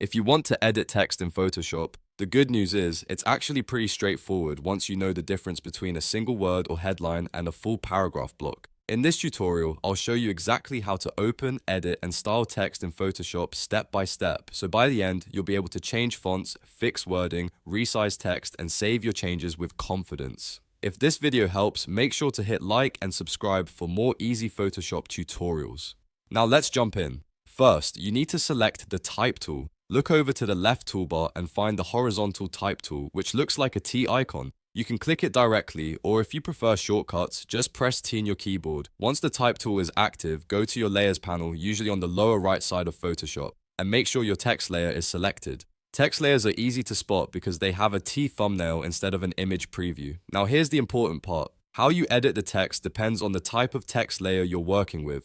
If you want to edit text in Photoshop, the good news is it's actually pretty straightforward once you know the difference between a single word or headline and a full paragraph block. In this tutorial, I'll show you exactly how to open, edit, and style text in Photoshop step by step, so by the end, you'll be able to change fonts, fix wording, resize text, and save your changes with confidence. If this video helps, make sure to hit like and subscribe for more easy Photoshop tutorials. Now let's jump in. First, you need to select the Type tool. Look over to the left toolbar and find the horizontal Type tool, which looks like a T icon. You can click it directly, or if you prefer shortcuts, just press T in your keyboard. Once the Type tool is active, go to your Layers panel, usually on the lower right side of Photoshop, and make sure your text layer is selected. Text layers are easy to spot because they have a T thumbnail instead of an image preview. Now here's the important part. How you edit the text depends on the type of text layer you're working with.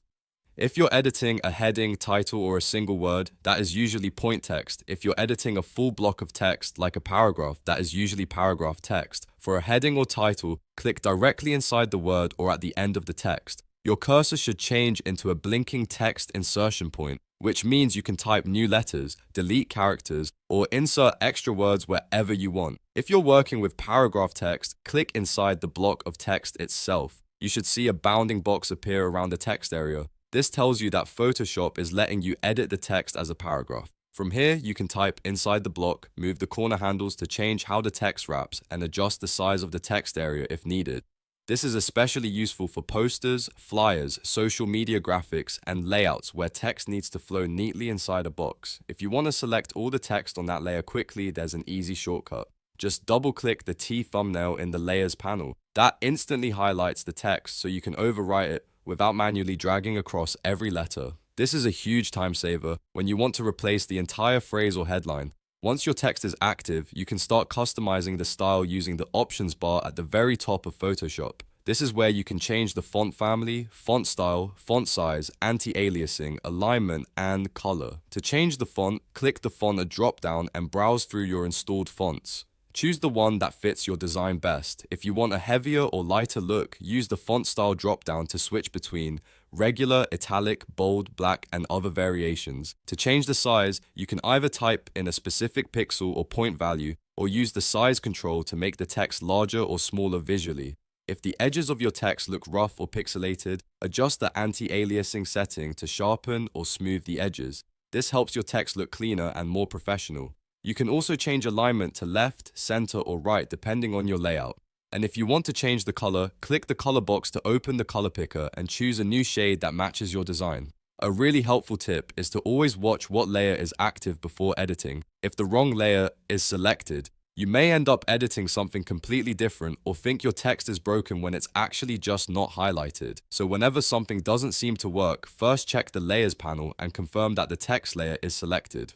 If you're editing a heading, title, or a single word, that is usually point text. If you're editing a full block of text, like a paragraph, that is usually paragraph text. For a heading or title, click directly inside the word or at the end of the text. Your cursor should change into a blinking text insertion point, which means you can type new letters, delete characters, or insert extra words wherever you want. If you're working with paragraph text, click inside the block of text itself. You should see a bounding box appear around the text area. This tells you that Photoshop is letting you edit the text as a paragraph. From here, you can type inside the block, move the corner handles to change how the text wraps, and adjust the size of the text area if needed. This is especially useful for posters, flyers, social media graphics, and layouts where text needs to flow neatly inside a box. If you want to select all the text on that layer quickly, there's an easy shortcut. Just double-click the T thumbnail in the Layers panel. That instantly highlights the text so you can overwrite it without manually dragging across every letter. This is a huge time saver when you want to replace the entire phrase or headline. Once your text is active, you can start customizing the style using the options bar at the very top of Photoshop. This is where you can change the font family, font style, font size, anti-aliasing, alignment, and color. To change the font, click the font drop-down and browse through your installed fonts. Choose the one that fits your design best. If you want a heavier or lighter look, use the font style drop-down to switch between regular, italic, bold, black, and other variations. To change the size, you can either type in a specific pixel or point value, or use the size control to make the text larger or smaller visually. If the edges of your text look rough or pixelated, adjust the anti-aliasing setting to sharpen or smooth the edges. This helps your text look cleaner and more professional. You can also change alignment to left, center, or right depending on your layout. And if you want to change the color, click the color box to open the color picker and choose a new shade that matches your design. A really helpful tip is to always watch what layer is active before editing. If the wrong layer is selected, you may end up editing something completely different or think your text is broken when it's actually just not highlighted. So whenever something doesn't seem to work, first check the Layers panel and confirm that the text layer is selected.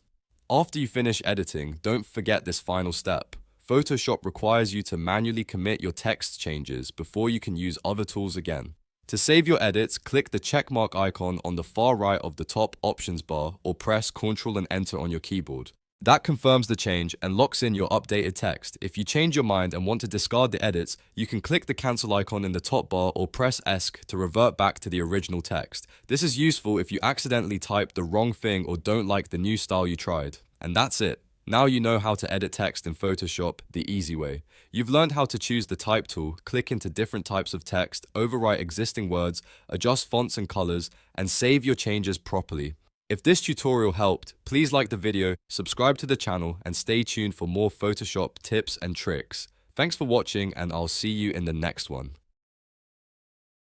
After you finish editing, don't forget this final step. Photoshop requires you to manually commit your text changes before you can use other tools again. To save your edits, click the checkmark icon on the far right of the top options bar or press Ctrl and Enter on your keyboard. That confirms the change and locks in your updated text. If you change your mind and want to discard the edits, you can click the cancel icon in the top bar or press ESC to revert back to the original text. This is useful if you accidentally type the wrong thing or don't like the new style you tried. And that's it. Now you know how to edit text in Photoshop the easy way. You've learned how to choose the Type tool, click into different types of text, overwrite existing words, adjust fonts and colors, and save your changes properly. If this tutorial helped, please like the video, subscribe to the channel, and stay tuned for more Photoshop tips and tricks. Thanks for watching, and I'll see you in the next one.